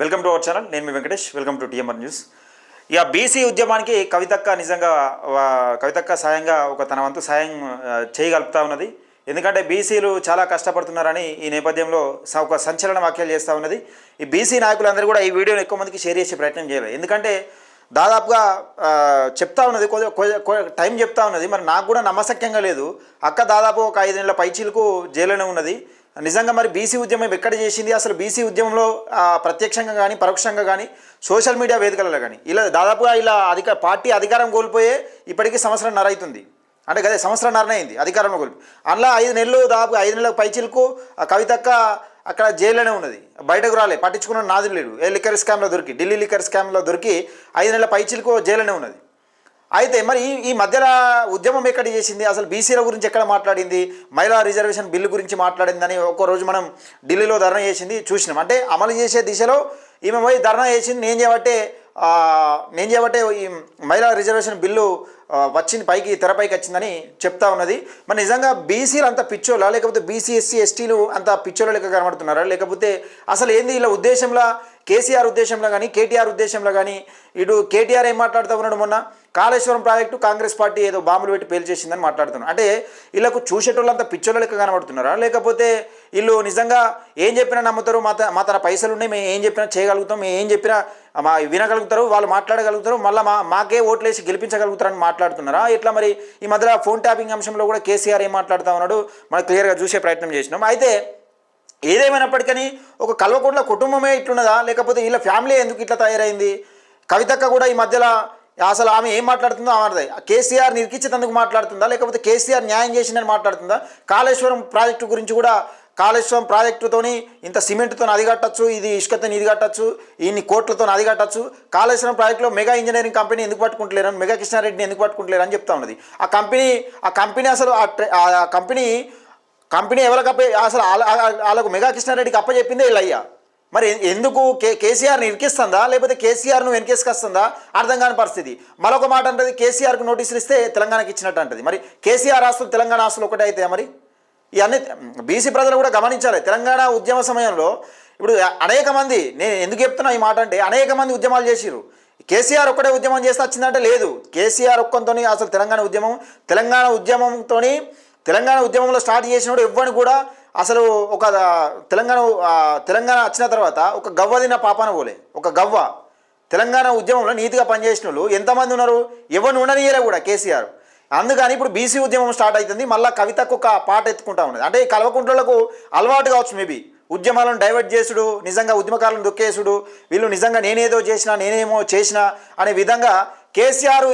Welcome to our channel. నేను మీ Venkatesh. Welcome to TMR news. ఇక బీసీ ఉద్యమానికి కవితక్క నిజంగా కవితక్క సాయంగా తన వంతు సాయం చేయగలుగుతా ఉన్నది. ఎందుకంటే బీసీలు చాలా కష్టపడుతున్నారని ఈ నేపథ్యంలో ఒక సంచలన వ్యాఖ్యలు చేస్తూ ఉన్నది. ఈ బీసీ నాయకులందరూ కూడా ఈ వీడియోని ఎక్కువ మందికి షేర్ చేసే ప్రయత్నం చేయాలి. ఎందుకంటే దాదాపుగా చెప్తా ఉన్నది, టైం చెప్తా ఉన్నది. మరి నాకు కూడా నమ్మశక్యంగా లేదు. అక్క దాదాపు ఒక 5 నెలల పైచీలకు జైలునే ఉన్నది. నిజంగా మరి బీసీ ఉద్యమం ఎక్కడ చేసింది? అసలు బీసీ ఉద్యమంలో ప్రత్యక్షంగా కానీ పరోక్షంగా కానీ సోషల్ మీడియా వేదికలలో కానీ దాదాపుగా పార్టీ అధికారం కోల్పోయే ఇప్పటికీ సంవత్సరంన్నర అవుతుంది. అంటే కదే సంవత్సరంన్నర అయింది అధికారంలో కోల్పోయి. అందులో 5 నెలలు దాదాపు 5 నెలల పైచీలకు కవితక్క అక్కడ జైల్లోనే ఉన్నది. బయటకు రాలే, పట్టించుకున్న నాదులు లేడు. లిక్కర్ స్కామ్లో దొరికి, ఢిల్లీ లిక్కర్ స్కామ్లో దొరికి 5 నెలల పైచీలకు జైల్లోనే ఉన్నది. అయితే మరి ఈ మధ్యలో ఉద్యమం ఎక్కడ చేసింది? అసలు బీసీల గురించి ఎక్కడ మాట్లాడింది? మహిళా రిజర్వేషన్ బిల్లు గురించి మాట్లాడిందని ఒక్కరోజు మనం ఢిల్లీలో ధర్నా చేసింది చూసినాం. అంటే అమలు చేసే దిశలో ఈమె పోయి ధర్నా చేసింది. నేను చేయబట్టే ఈ మహిళా రిజర్వేషన్ బిల్లు వచ్చింది, తెరపైకి వచ్చిందని చెప్తా ఉన్నది. మరి నిజంగా బీసీలు అంత పిచ్చోళ్ళా, లేకపోతే బీసీ ఎస్సీ ఎస్టీలు అంత పిచ్చోళ్ళ లెక్క కనబడుతున్నారా? లేకపోతే అసలు ఏంది ఇలా ఉద్దేశంలో? కేసీఆర్ ఉద్దేశంలో కానీ కేటీఆర్ ఉద్దేశంలో కానీ ఇటు కేటీఆర్ ఏం మాట్లాడుతూ ఉన్నాడు? మొన్న కాళేశ్వరం ప్రాజెక్టు కాంగ్రెస్ పార్టీ ఏదో బాంబులు పెట్టి పేల్చేసిందని మాట్లాడుతున్నాడు. అంటే వీళ్ళకు చూసేటోళ్ళంతా పిచ్చోళ్ళ లెక్క కనబడుతున్నారా? లేకపోతే వీళ్ళు నిజంగా ఏం చెప్పినా నమ్ముతారు? మా తన పైసలు ఉన్నాయి, మేము ఏం చెప్పినా చేయగలుగుతాం, మేము ఏం చెప్పినా వినగలుగుతారు, వాళ్ళు మాట్లాడగలుగుతారు, మళ్ళీ మాకే ఓట్లేసి గెలిపించగలుగుతారని మాట్లాడుతున్నారా? ఇట్లా మరి ఈ మధ్యలో ఫోన్ ట్యాపింగ్ అంశంలో కూడా కేసీఆర్ ఏం మాట్లాడుతూ ఉన్నాడు మనం క్లియర్గా చూసే ప్రయత్నం చేసినాం. అయితే ఏదేమైనప్పటికీ ఒక కల్వకుంట్ల కుటుంబమే ఇట్లున్నదా, లేకపోతే వీళ్ళ ఫ్యామిలీ ఎందుకు ఇట్లా తయారైంది? కవితక్క కూడా ఈ మధ్యలో అసలు ఆమె ఏం మాట్లాడుతుందో ఆమె కేసీఆర్ నిరికించేందుకు మాట్లాడుతుందా, లేకపోతే కేసీఆర్ న్యాయం చేసిందని మాట్లాడుతుందా? కాళేశ్వరం ప్రాజెక్టు గురించి కూడా కాళేశ్వరం ప్రాజెక్టుతోని ఇంత సిమెంట్తో అది కట్టచ్చు, ఇది ఇసుకతో ఇది కట్టచ్చు, ఇన్ని కోట్లతో అది కట్టచ్చు, కాళేశ్వరం ప్రాజెక్టులో మెగా ఇంజనీరింగ్ కంపెనీ ఎందుకు పట్టుకుంటలేరని, మెగా కృష్ణారెడ్డిని ఎందుకు పట్టుకుంటలేరని చెప్తా ఉన్నది. ఆ కంపెనీ అసలు ఆ కంపెనీ ఎవరికి అసలు వాళ్ళకు మెగా కృష్ణారెడ్డికి అప్పచెప్పిందే వీళ్ళయ్యా. మరి ఎందుకు కేసీఆర్ని ఇరికిస్తుందా, లేకపోతే కేసీఆర్ను వెనకేసుకొస్తుందా అర్థం కాని పరిస్థితి. మరొక మాట అంటది, కేసీఆర్కు నోటీసులు ఇస్తే తెలంగాణకి ఇచ్చినట్టు అంటది. మరి కేసీఆర్ ఆస్తులు తెలంగాణ ఆస్తులు ఒకటే అయితే మరి ఇవన్నీ బీసీ ప్రజలు కూడా గమనించాలి. తెలంగాణ ఉద్యమ సమయంలో ఇప్పుడు అనేక మంది, నేను ఎందుకు చెప్తున్నా ఈ మాట అంటే అనేక మంది ఉద్యమాలు చేసిరు. కేసీఆర్ ఒక్కడే ఉద్యమం చేస్తే వచ్చిందంటే లేదు. కేసీఆర్ ఒక్కంతో అసలు తెలంగాణ ఉద్యమంలో స్టార్ట్ చేసినప్పుడు ఎవ్వని కూడా అసలు ఒక తెలంగాణ వచ్చిన తర్వాత ఒక గవ్వదిన పాపాన పోలే. ఒక గవ్వ తెలంగాణ ఉద్యమంలో నీతిగా పనిచేసిన వాళ్ళు ఎంతమంది ఉన్నారు? ఎవరిని ఉండనియలే కూడా కేసీఆర్. అందుకని ఇప్పుడు బీసీ ఉద్యమం స్టార్ట్ అవుతుంది. మళ్ళీ కవితకు ఒక పాట ఎత్తుకుంటా ఉన్నది. అంటే ఈ కల్వకుంట్లకు అలవాటు కావచ్చు మేబీ ఉద్యమాలను డైవర్ట్ చేసుడు, నిజంగా ఉద్యమకారులను దొక్కేసుడు, వీళ్ళు నిజంగా నేనేమో చేసినా అనే విధంగా కేసీఆర్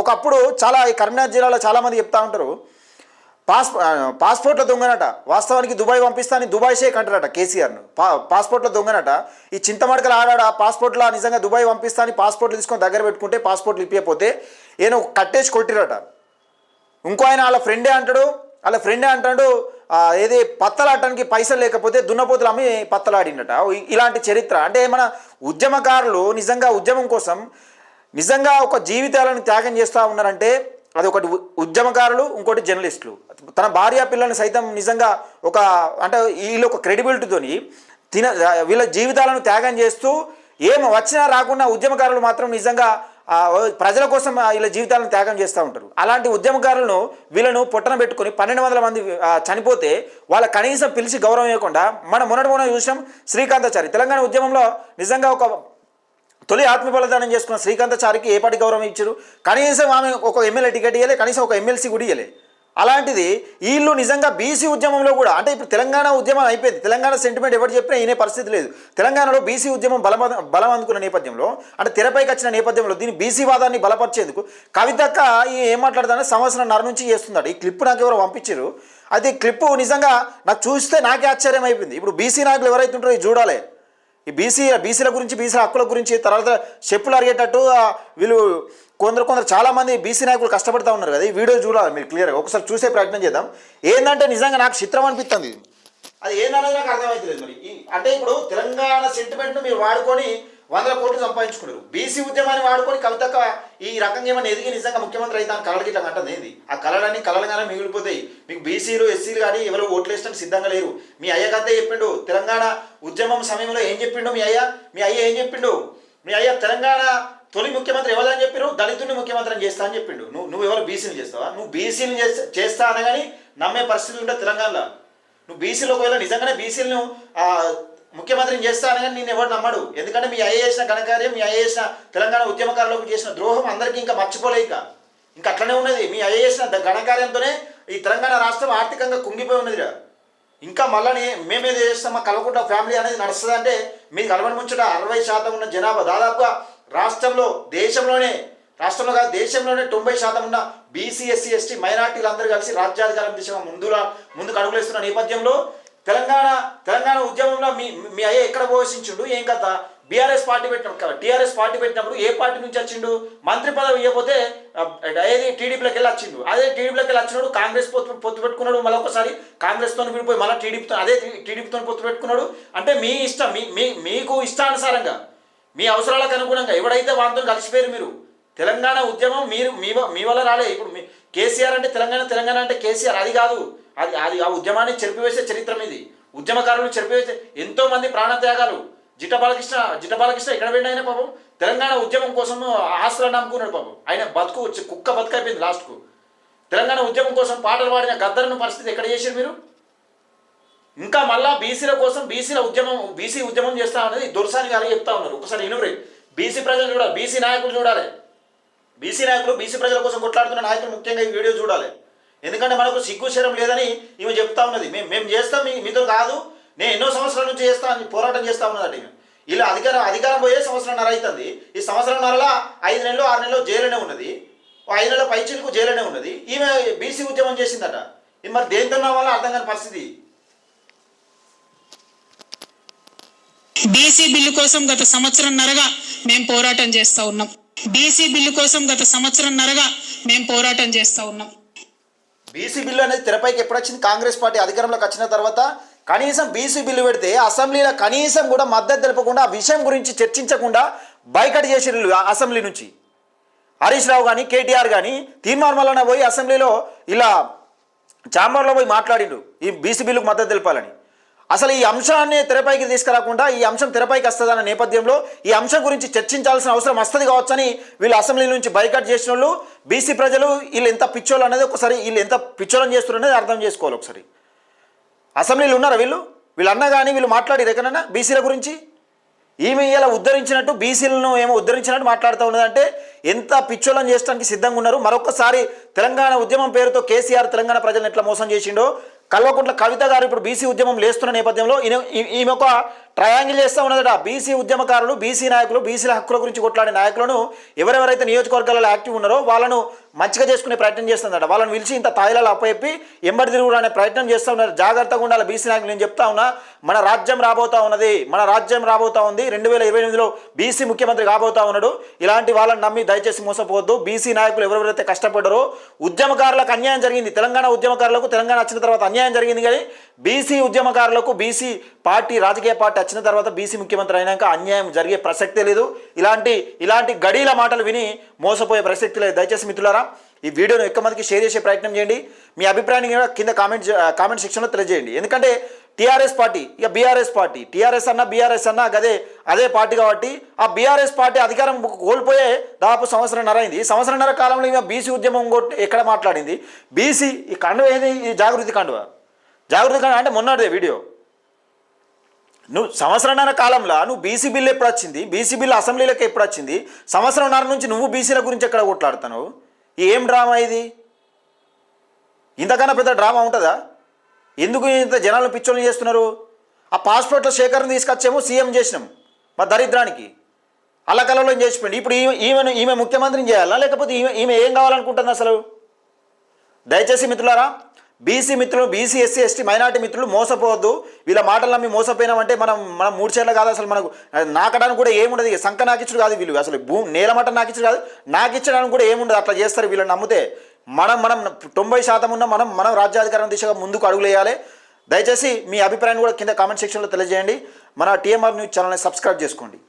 ఒకప్పుడు చాలా ఈ కరీంనగర్ జిల్లాలో చాలామంది చెప్తా ఉంటారు పాస్పోర్ట్ల దొంగనట. వాస్తవానికి దుబాయ్ పంపిస్తానని దుబాయ్ షేక్ అంటారట కేసీఆర్ను. పాస్పోర్ట్ల దొంగనట. ఈ చింతమడకలు ఆడాడ పాస్పోర్ట్ల నిజంగా దుబాయ్ పంపిస్తానని పాస్పోర్ట్లు తీసుకొని దగ్గర పెట్టుకుంటే పాస్పోర్ట్లు ఇప్పకపోతే ఈయన కట్టేసి కొట్టిరట. ఇంకో ఆయన వాళ్ళ ఫ్రెండే అంటాడు ఏది పత్తలాడటానికి పైసలు లేకపోతే దున్నపోతులు అమ్మి పత్తలాడినట. ఇలాంటి చరిత్ర. అంటే మన ఉద్యమకారులు నిజంగా ఉద్యమం కోసం నిజంగా ఒక జీవితాలను త్యాగం చేస్తూ ఉన్నారంటే అది ఒకటి ఉద్యమకారులు, ఇంకోటి జర్నలిస్టులు. తన భార్య పిల్లల్ని సైతం నిజంగా అంటే వీళ్ళు ఒక క్రెడిబిలిటీతోని వీళ్ళ జీవితాలను త్యాగం చేస్తూ ఏం వచ్చినా రాకుండా ఉద్యమకారులు మాత్రం నిజంగా ప్రజల కోసం వీళ్ళ జీవితాలను త్యాగం చేస్తూ ఉంటారు. అలాంటి ఉద్యమకారులను వీళ్ళను పొట్టన పెట్టుకొని 1200 మంది చనిపోతే వాళ్ళ కనీసం పిలిచి గౌరవం ఇవ్వకుండా మొన్న చూసాం శ్రీకాంతాచారి. తెలంగాణ ఉద్యమంలో నిజంగా ఒక తొలి ఆత్మబలిదానం చేసుకున్న శ్రీకాంతాచారికి ఏ పార్టీ గౌరవం ఇచ్చారు? కనీసం ఆమె ఒక ఎమ్మెల్యే టికెట్ ఇవ్వలే, కనీసం ఒక ఎమ్మెల్సీ కూడా ఇవ్వలే. అలాంటిది వీళ్ళు నిజంగా బీసీ ఉద్యమంలో కూడా అంటే ఇప్పుడు తెలంగాణ ఉద్యమం అయిపోయింది. తెలంగాణ సెంటిమెంట్ ఎవరు చెప్పినా ఈయనే పరిస్థితి లేదు. తెలంగాణలో బీసీ ఉద్యమం బలం అందుకున్న నేపథ్యంలో అంటే తెరపైకి వచ్చిన నేపథ్యంలో దీన్ని బీసీ వాదాన్ని బలపరిచేందుకు కవితక్క ఏం మాట్లాడుతుందంటే సంవత్సరంన్నర నుంచి చేస్తుందట. ఈ క్లిప్ నాకు ఎవరో పంపించారు. అయితే ఈ క్లిప్పు నిజంగా నాకు చూస్తే నాకే ఆశ్చర్యం అయిపోయింది. ఇప్పుడు బీసీ నాయకులు ఎవరైతే ఉంటారో ఇది చూడాలి. ఈ బీసీల గురించి, బీసీల హక్కుల గురించి తర్వాత చెప్పులు అరిగేటట్టు వీళ్ళు కొందరు చాలామంది బీసీ నాయకులు కష్టపడుతూ ఉన్నారు కదా. ఈ వీడియో చూడాలి మీరు క్లియర్గా. ఒకసారి చూసే ప్రయత్నం చేద్దాం. ఏంటంటే నిజంగా నాకు చిత్రం అనిపిస్తుంది. అది ఏందనేది నాకు అర్థమవుతలేదు. మరి అంటే ఇప్పుడు తెలంగాణ సెంటిమెంట్ను మీరు వాడుకొని వందల కోట్లు సంపాదించుకున్నారు. బీసీ ఉద్యమాన్ని వాడుకొని కవితక్క ఈ రకంగా ఏమైనా ఎదిగి నిజంగా ముఖ్యమంత్రి అయితే కళలకి ఇట్లా అంటుంది ఏంది? ఆ కళలన్నీ కళలుగానే మిగిలిపోతాయి. మీకు బీసీలు ఎస్సీలు కానీ ఎవరు ఓట్లు వేయడానికి సిద్ధంగా లేరు. మీ అయ్యకంతే చెప్పిండు తెలంగాణ ఉద్యమం సమయంలో ఏం చెప్పిండు మీ అయ్య ఏం చెప్పిండు? మీ అయ్య తెలంగాణ తొలి ముఖ్యమంత్రి ఎవరని చెప్పారు? దళితుడిని ముఖ్యమంత్రిని చేస్తా అని చెప్పిండు. నువ్వు ఎవరు బీసీలు చేస్తావా? నువ్వు బీసీలు చేస్తా అనగాని నమ్మే పరిస్థితి ఉంటే తెలంగాణలో నువ్వు బీసీలు ఒకవేళ నిజంగానే బీసీలను ముఖ్యమంత్రిని చేస్తా అనగాని నేను ఎవరు నమ్మడు. ఎందుకంటే మీ అయ్య చేసిన ఘనకార్యం, మీ అయ్య చేసిన తెలంగాణ ఉద్యమకారులకు చేసిన ద్రోహం అందరికీ ఇంకా మర్చిపోలేక ఇంకా అట్లనే ఉన్నది. మీ అయ్య చేసిన ఘనకార్యంతోనే ఈ తెలంగాణ రాష్ట్రం ఆర్థికంగా కుంగిపోయి ఉన్నదిరా. ఇంకా మళ్ళీ మేమేదో చేస్తాం, మా కల్వకుంట్ల ఫ్యామిలీ అనేది నడుస్తుంది అంటే మీకు కలవని ముంచట 60% ఉన్న జనాభా దాదాపుగా రాష్ట్రంలో రాష్ట్రంలో కాదు దేశంలోనే 90% ఉన్న బీసీ ఎస్సీ ఎస్టీ మైనార్టీలు అందరూ కలిసి రాజ్యాధికారం దిశగా ముందుకు అడుగులేస్తున్న నేపథ్యంలో తెలంగాణ ఉద్యమంలో మీ అయ్య ఎక్కడ పోషించుండు ఏం కదా? టీఆర్ఎస్ పార్టీ పెట్టినప్పుడు ఏ పార్టీ నుంచి వచ్చిండు? మంత్రి పదవి ఇవ్వకపోతే ఏది టీడీపీలోకి వెళ్ళి వచ్చిండు. అదే టీడీపీలోకి వెళ్ళి వచ్చినాడు కాంగ్రెస్ పొత్తు పెట్టుకున్నాడు. మళ్ళీ ఒకసారి కాంగ్రెస్తో విడిపోయి మళ్ళీ టీడీపీతో పొత్తు పెట్టుకున్నాడు. అంటే మీ ఇష్టం, మీకు ఇష్టానుసారంగా మీ అవసరాలకు అనుగుణంగా ఎవడైతే వాటితో కలిసిపోయారు మీరు. తెలంగాణ ఉద్యమం మీ వల్ల రాలే. ఇప్పుడు కేసీఆర్ అంటే తెలంగాణ అంటే కేసీఆర్ అది కాదు. అది ఆ ఉద్యమాన్ని చెరిపివేసే చరిత్ర ఇది. ఉద్యమకారులు చెరిపివేసే ఎంతోమంది ప్రాణత్యాగాలు. జిట్ట బాలకృష్ణ ఎక్కడ వెళ్ళిన ఆయన పాపం తెలంగాణ ఉద్యమం కోసం ఆస్తులను నమ్ముకున్నాడు పాపం. ఆయన కుక్క బతుకైపోయింది లాస్ట్కు. తెలంగాణ ఉద్యమం కోసం పాటలు పాడిన గద్దరును పరిస్థితి ఎక్కడ చేశారు మీరు? ఇంకా మళ్ళా బీసీల కోసం బీసీ ఉద్యమం చేస్తా ఉన్నది దొరసాని గారు చెప్తా ఉన్నారు. ఒకసారి ఇనుమరే బీసీ ప్రజలు చూడాలి, బీసీ నాయకులు చూడాలి. బీసీ ప్రజల కోసం కొట్లాడుతున్న నాయకులు ముఖ్యంగా ఈ వీడియో చూడాలి. ఎందుకంటే మనకు సిగ్గు శరం లేదని ఈమె చెప్తా ఉన్నది. మేము చేస్తాం, మీతో కాదు, నేను ఎన్నో సంవత్సరాల నుంచి పోరాటం చేస్తా ఉన్నదట. ఇలా అధికారం పోయే సంవత్సరంన్నర అవుతుంది. ఈ సంవత్సరంన్నరలో 5 నెలలు 6 నెలలు జైలునే ఉన్నది. 5 నెలల పైచిలకు జైలునే ఉన్నది. ఈమె బీసీ ఉద్యమం చేసిందట. ఇది మరి దేంతో వల్ల అర్థం కాని పరిస్థితి. బీసీ బిల్లు కోసం గత సంవత్సరంన్నరగా మేము పోరాటం చేస్తూ ఉన్నాం. బీసీ బిల్లు అనేది తెరపైకి ఎప్పుడు వచ్చింది? కాంగ్రెస్ పార్టీ అధికారంలోకి వచ్చిన తర్వాత కనీసం బీసీ బిల్లు పెడితే అసెంబ్లీలో కనీసం కూడా మద్దతు తెలపకుండా, ఆ విషయం గురించి చర్చించకుండా బైకట్ చేసిర్రు అసెంబ్లీ నుంచి. హరీష్ రావు కానీ కేటీఆర్ కానీ తీర్మానం వలన పోయి అసెంబ్లీలో ఇలా ఛాంబర్లో పోయి మాట్లాడిండు ఈ బీసీ బిల్లుకు మద్దతు తెలపాలని. అసలు ఈ అంశాన్ని తెరపైకి తీసుకురాకుండా ఈ అంశం తెరపైకి వస్తుందన్న నేపథ్యంలో ఈ అంశం గురించి చర్చించాల్సిన అవసరం వస్తుంది కావచ్చని వీళ్ళు అసెంబ్లీ నుంచి బైకట్ చేసిన వాళ్ళు బీసీ ప్రజలు వీళ్ళు ఎంత పిచ్చోళ్ళు అనేది ఒకసారి వీళ్ళు ఎంత పిచ్చోళ్ళని చేస్తున్నారు అనేది అర్థం చేసుకోవాలి. ఒకసారి అసెంబ్లీలో ఉన్నారా వీళ్ళు అన్నా కానీ వీళ్ళు మాట్లాడారు ఎక్కడన్నా బీసీల గురించి? ఈమె ఇలా ఉద్ధరించినట్టు బీసీలను ఏమో ఉద్ధరించినట్టు మాట్లాడుతూ ఉన్నదంటే ఎంత పిచ్చోళ్ళని చేయడానికి సిద్ధంగా ఉన్నారు. మరొకసారి తెలంగాణ ఉద్యమం పేరుతో కేసీఆర్ తెలంగాణ ప్రజలను ఎట్లా మోసం చేసిండో, కల్వకుంట్ల కవిత గారు ఇప్పుడు బీసీ ఉద్యమం లేస్తున్న నేపథ్యంలో ఈమె ఒక ట్రయాంగిల్ చేస్తూ ఉన్నదట. బీసీ ఉద్యమకారులు, బీసీ నాయకులు, బీసీల హక్కుల గురించి కొట్లాడే నాయకులను ఎవరెవరైతే నియోజకవర్గాలలో యాక్టివ్ ఉన్నారో వాళ్ళను మంచిగా చేసుకునే ప్రయత్నం చేస్తుందట. వాళ్ళని పిలిచి ఇంత తాయిలాలు అప్పచెప్పి ఎంబడి తిరుగుడు అనే ప్రయత్నం చేస్తూ ఉన్నారు. జాగ్రత్తగా ఉండాలి బీసీ నాయకులు. నేను చెప్తా ఉన్నా, మన రాజ్యం రాబోతా ఉంది. 2028లో బీసీ ముఖ్యమంత్రి కాబోతా ఉన్నాడు. ఇలాంటి వాళ్ళని నమ్మి దయచేసి మోసపోవద్దు. బీసీ నాయకులు ఎవరెవరైతే కష్టపడ్డారో, ఉద్యమకారులకు అన్యాయం జరిగింది. తెలంగాణ ఉద్యమకారులకు తెలంగాణ వచ్చిన తర్వాత అన్యాయం జరిగింది. కానీ బీసీ ఉద్యమకారులకు బీసీ పార్టీ రాజకీయ పార్టీ వచ్చిన తర్వాత బీసీ ముఖ్యమంత్రి అయినాక అన్యాయం జరిగే ప్రసక్తే లేదు. ఇలాంటి గడీల మాటలు విని మోసపోయే ప్రసక్తి లేదు. దయచేసి మిత్రులారా ఈ వీడియోను ఎక్కువ మందికి షేర్ చేసే ప్రయత్నం చేయండి. మీ అభిప్రాయాన్ని కింద కామెంట్ సెక్షన్లో తెలియజేయండి. ఎందుకంటే టీఆర్ఎస్ పార్టీ ఇక బీఆర్ఎస్ పార్టీ, టీఆర్ఎస్ అన్నా బీఆర్ఎస్ అన్నా అదే పార్టీ కాబట్టి ఆ బీఆర్ఎస్ పార్టీ అధికారం కోల్పోయే దాదాపు సంవత్సరంన్నర అయింది. ఈ సంవత్సరంన్నర కాలంలో ఇక బీసీ ఉద్యమం ఎక్కడ మాట్లాడింది? బీసీ ఈ కండువ ఏది? ఈ జాగృతి కండువ అంటే మొన్నటిదే వీడియో. నువ్వు సంవత్సరంన్నర కాలంలో నువ్వు బీసీ బిల్లు ఎప్పుడు వచ్చింది? బీసీ బిల్లు అసెంబ్లీలోకి ఎప్పుడు వచ్చింది? సంవత్సరంన్నర నుంచి నువ్వు బీసీల గురించి ఎక్కడ కొట్లాడుతున్నావు? ఏం డ్రామా ఇది? ఇంతకన్నా పెద్ద డ్రామా ఉంటుందా? ఎందుకు ఇంత జనాలను పిచ్చోళ్ళు చేస్తున్నారు? ఆ పాస్పోర్ట్ల సేకరణ తీసుకొచ్చేమో సీఎం చేసినాం మా దరిద్రానికి అల్లకల్లో చేసిపోయింది. ఇప్పుడు ఈమె ముఖ్యమంత్రిని చేయాలా లేకపోతే ఈమె ఏం కావాలనుకుంటుంది అసలు? దయచేసి మిత్రులారా, బీసీ మిత్రులు, బీసీ ఎస్సీ ఎస్టీ మైనార్టీ మిత్రులు మోసపోవద్దు. వీళ్ళ మాటలు నమ్మి మోసపోయినామంటే మనం 3 చేర్ల కాదు. అసలు మనకు నాకడానికి కూడా ఏముండదు. సంఖ నాకిచ్చుడు కాదు వీళ్ళు, అసలు నేల మటం నాకిచ్చుడు కాదు, నాకిచ్చడానికి కూడా ఏముండదు. అట్లా చేస్తారు వీళ్ళని నమ్మితే. మనం 90% ఉన్న మనం రాజ్యాధికారం దిశగా ముందుకు అడుగులేయాలి. దయచేసి మీ అభిప్రాయాన్ని కూడా కింద కామెంట్ సెక్షన్లో తెలియజేయండి. మన టీఎంఆర్ న్యూస్ ఛానల్ని సబ్స్క్రైబ్ చేసుకోండి.